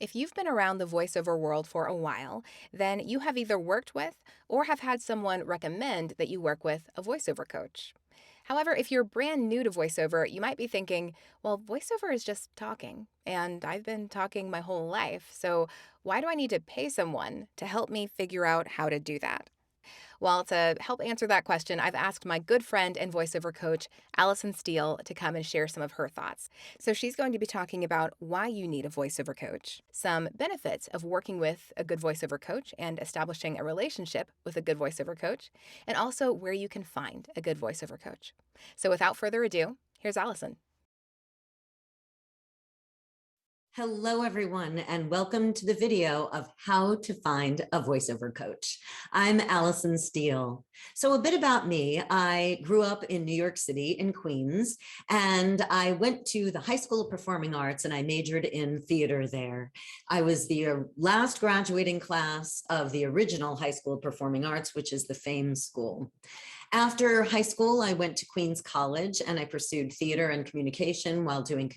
If you've been around the voiceover world for a while, then you have either worked with or have had someone recommend that you work with a voiceover coach. However, if you're brand new to voiceover, you might be thinking, well, voiceover is just talking, and I've been talking my whole life, so why do I need to pay someone to help me figure out how to do that? Well, to help answer that question, I've asked my good friend and voiceover coach, Alyson Steel, to come and share some of her thoughts. So she's going to be talking about why you need a voiceover coach, some benefits of working with a good voiceover coach and establishing a relationship with a good voiceover coach, and also where you can find a good voiceover coach. So without further ado, here's Alyson. Hello, everyone, and welcome to the video of how to find a voiceover coach. I'm Alyson Steel. So a bit about me, I grew up in New York City in Queens, and I went to the High School of Performing Arts and I majored in theater there. I was the last graduating class of the original High School of Performing Arts, which is the FAME school. After high school, I went to Queens College and I pursued theater and communication while doing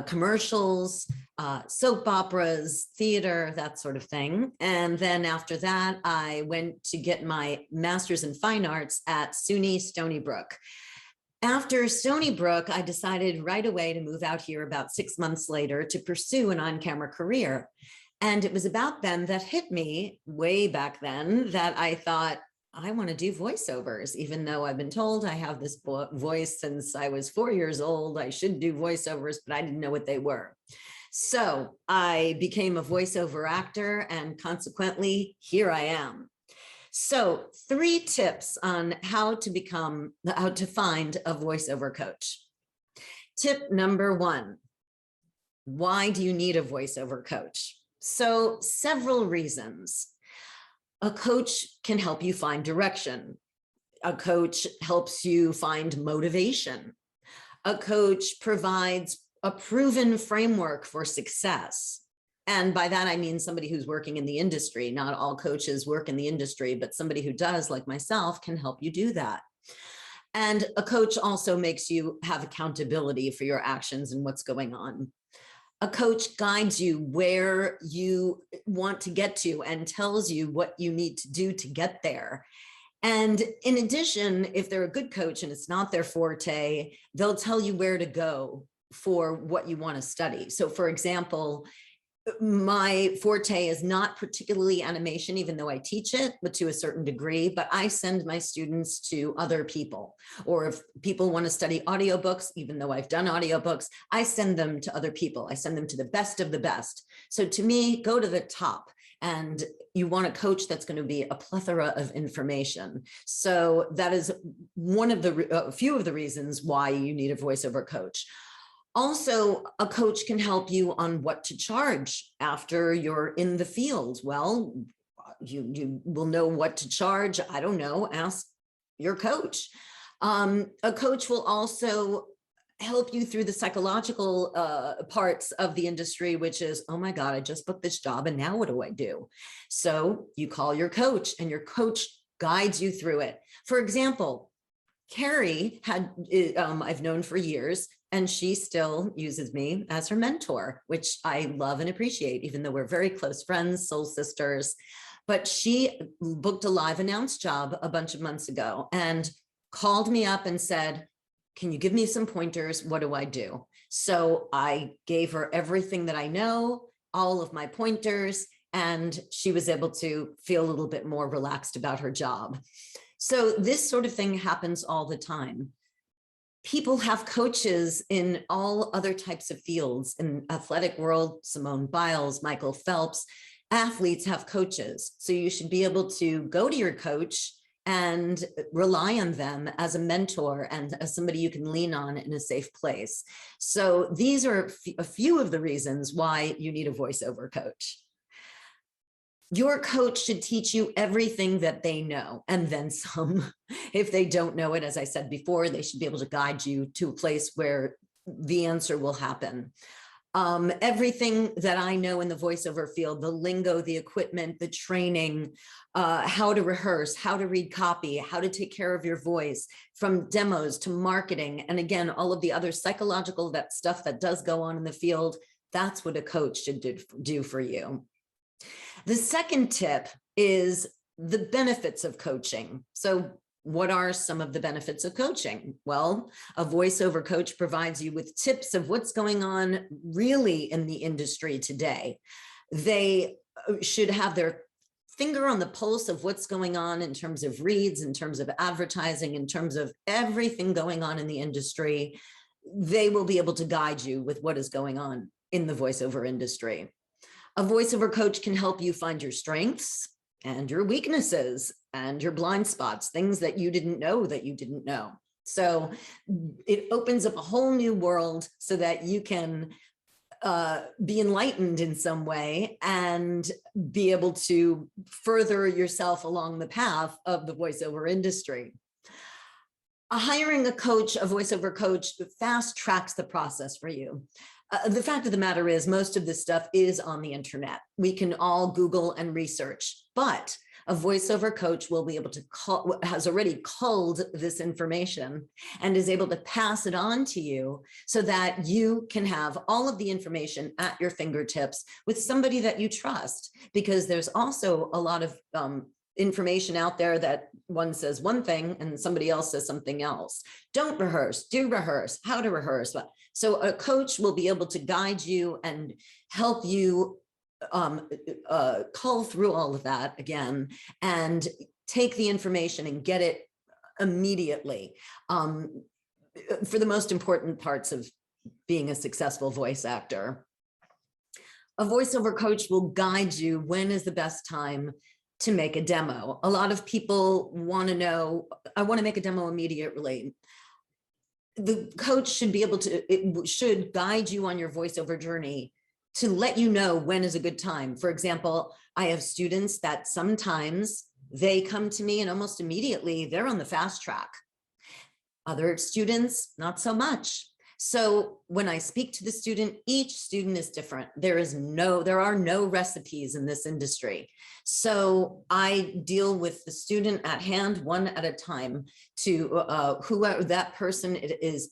commercials, soap operas, theater, that sort of thing. And then after that, I went to get my master's in fine arts at SUNY Stony Brook. After Stony Brook, I decided right away to move out here about 6 months later to pursue an on-camera career. And it was about then that hit me way back then that I thought, I want to do voiceovers, even though I've been told I have this voice since I was 4 years old. I should do voiceovers, but I didn't know what they were. So I became a voiceover actor, and consequently, here I am. So 3 tips on how to find a voiceover coach. Tip number 1, why do you need a voiceover coach? So several reasons. A coach can help you find direction. A coach helps you find motivation. A coach provides a proven framework for success. And by that, I mean somebody who's working in the industry. Not all coaches work in the industry, but somebody who does, like myself, can help you do that. And a coach also makes you have accountability for your actions and what's going on. A coach guides you where you want to get to and tells you what you need to do to get there. And in addition, if they're a good coach and it's not their forte, they'll tell you where to go for what you want to study. So for example, my forte is not particularly animation, even though I teach it, but to a certain degree, but I send my students to other people. Or if people want to study audiobooks, even though I've done audiobooks, I send them to other people. I send them to the best of the best. So to me, go to the top. And you want a coach that's going to be a plethora of information. So that is one of a few of the reasons why you need a voiceover coach. Also, a coach can help you on what to charge after you're in the field. Well, you will know what to charge. I don't know, ask your coach. A coach will also help you through the psychological parts of the industry, which is, oh my God, I just booked this job and now what do I do? So you call your coach and your coach guides you through it. For example, Carrie I've known for years, and she still uses me as her mentor, which I love and appreciate, even though we're very close friends, soul sisters. But she booked a live announce job a bunch of months ago and called me up and said, can you give me some pointers? What do I do? So I gave her everything that I know, all of my pointers, and she was able to feel a little bit more relaxed about her job. So this sort of thing happens all the time. People have coaches in all other types of fields. In athletic world, Simone Biles, Michael Phelps, athletes have coaches. So you should be able to go to your coach and rely on them as a mentor and as somebody you can lean on in a safe place. So these are a few of the reasons why you need a voiceover coach. Your coach should teach you everything that they know and then some. If they don't know it, as I said before, they should be able to guide you to a place where the answer will happen. Everything that I know in the voiceover field, the lingo, the equipment, the training, how to rehearse, how to read copy, how to take care of your voice, from demos to marketing. And again, all of the other psychological stuff that does go on in the field, That's what a coach should do for you. The second tip is the benefits of coaching. So what are some of the benefits of coaching? Well, a voiceover coach provides you with tips of what's going on really in the industry today. They should have their finger on the pulse of what's going on in terms of reads, in terms of advertising, in terms of everything going on in the industry. They will be able to guide you with what is going on in the voiceover industry. A voiceover coach can help you find your strengths and your weaknesses and your blind spots, things that you didn't know that you didn't know. So it opens up a whole new world so that you can be enlightened in some way and be able to further yourself along the path of the voiceover industry. Hiring a coach, a voiceover coach, fast tracks the process for you. The fact of the matter is most of this stuff is on the internet. We can all Google and research, but a voiceover coach will be able to has already culled this information and is able to pass it on to you so that you can have all of the information at your fingertips with somebody that you trust, because there's also a lot of information out there that one says one thing and somebody else says something else. Don't rehearse, do rehearse, how to rehearse. So a coach will be able to guide you and help you cull through all of that again and take the information and get it immediately for the most important parts of being a successful voice actor. A voiceover coach will guide you when is the best time to make a demo. A lot of people want to know, I want to make a demo immediately. The coach should be able to, it should guide you on your voiceover journey to let you know when is a good time. For example, I have students that sometimes they come to me and almost immediately they're on the fast track. Other students, not so much. So when I speak to the student, each student is different. There are no recipes in this industry. So I deal with the student at hand, one at a time, to whoever that person is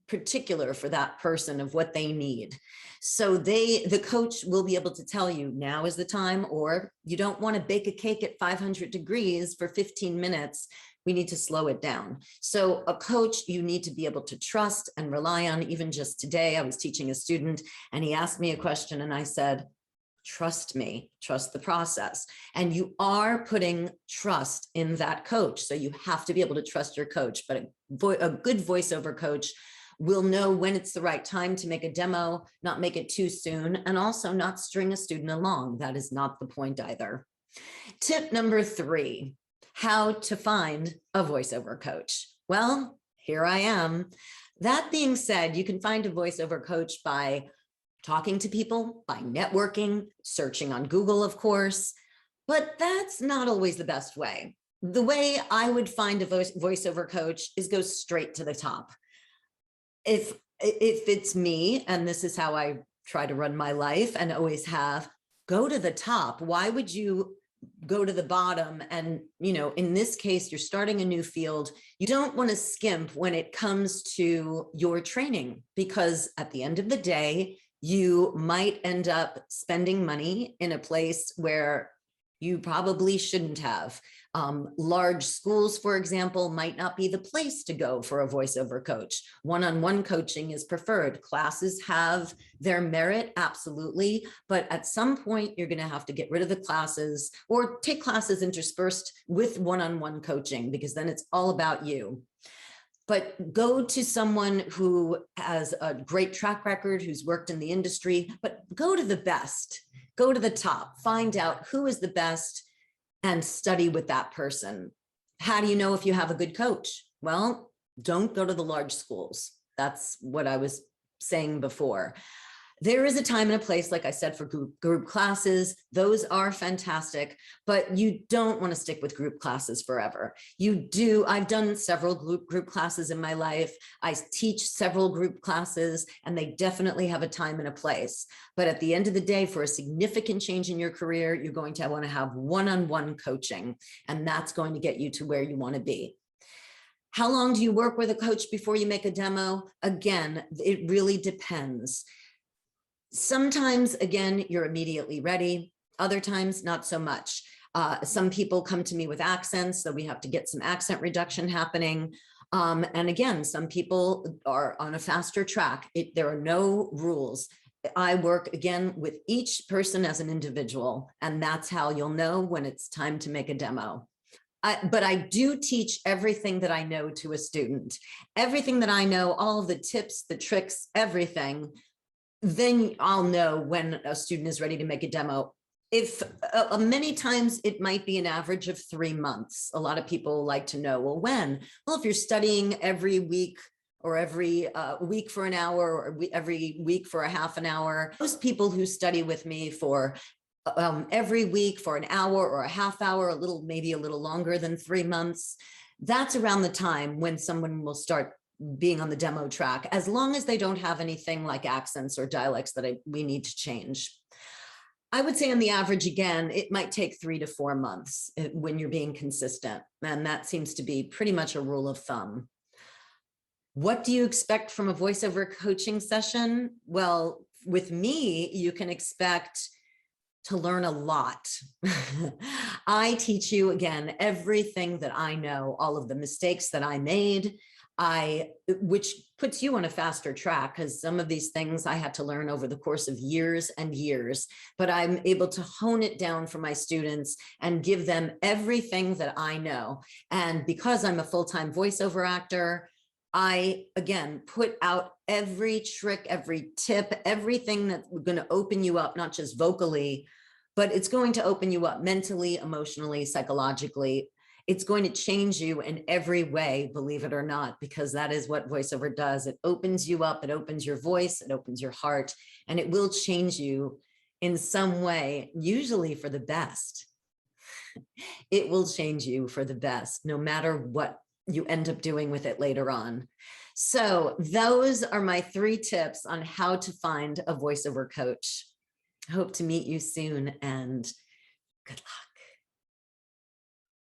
particular for that person of what they need. So the coach will be able to tell you now is the time, or you don't want to bake a cake at 500 degrees for 15 minutes. We need to slow it down. So a coach you need to be able to trust and rely on. Even just today, I was teaching a student and he asked me a question and I said, trust me, trust the process. And you are putting trust in that coach. So you have to be able to trust your coach, but a good voiceover coach will know when it's the right time to make a demo, not make it too soon, and also not string a student along. That is not the point either. Tip number 3, how to find a voiceover coach. Well, here I am. That being said, you can find a voiceover coach by talking to people, by networking, searching on Google, of course, but that's not always the best way. The way I would find a voiceover coach is go straight to the top. If it's me, and this is how I try to run my life and always have, go to the top. Why would you go to the bottom? And, you know, in this case, you're starting a new field. You don't want to skimp when it comes to your training, because at the end of the day, you might end up spending money in a place where you probably shouldn't have. Large schools, for example, might not be the place to go for a voiceover coach. One-on-one coaching is preferred. Classes have their merit, absolutely, but at some point you're going to have to get rid of the classes or take classes interspersed with one-on-one coaching, because then it's all about you. But go to someone who has a great track record, who's worked in the industry, but go to the best, go to the top, find out who is the best and study with that person. How do you know if you have a good coach? Well, don't go to the large schools. That's what I was saying before. There is a time and a place, like I said, for group classes. Those are fantastic, but you don't want to stick with group classes forever. I've done several group classes in my life. I teach several group classes, and they definitely have a time and a place. But at the end of the day, for a significant change in your career, you're going to want to have one-on-one coaching, and that's going to get you to where you want to be. How long do you work with a coach before you make a demo? Again, it really depends. Sometimes, again, you're immediately ready. Other times, not so much. Some people come to me with accents, so we have to get some accent reduction happening. And again, some people are on a faster track. There are no rules. I work again with each person as an individual, and that's how you'll know when it's time to make a demo. But I do teach everything that I know to a student, everything that I know, all of the tips, the tricks, everything. Then I'll know when a student is ready to make a demo. If many times it might be an average of 3 months. A lot of people like to know, well, when? Well, if you're studying every week or every week for an hour or every week for a half an hour, most people who study with me for every week for an hour or a half hour, maybe a little longer than 3 months, that's around the time when someone will start being on the demo track, as long as they don't have anything like accents or dialects that we need to change. I would say on the average, again, it might take 3 to 4 months when you're being consistent. And that seems to be pretty much a rule of thumb. What do you expect from a voiceover coaching session? Well, with me, you can expect to learn a lot. I teach you, again, everything that I know, all of the mistakes that I made, which puts you on a faster track, because some of these things I had to learn over the course of years and years, but I'm able to hone it down for my students and give them everything that I know. And because I'm a full-time voiceover actor, I, again, put out every trick, every tip, everything that's going to open you up, not just vocally, but it's going to open you up mentally, emotionally, psychologically. It's going to change you in every way, believe it or not, because that is what voiceover does. It opens you up, it opens your voice, it opens your heart, and it will change you in some way, usually for the best. It will change you for the best, no matter what you end up doing with it later on. So those are my 3 tips on how to find a voiceover coach. I hope to meet you soon, and good luck.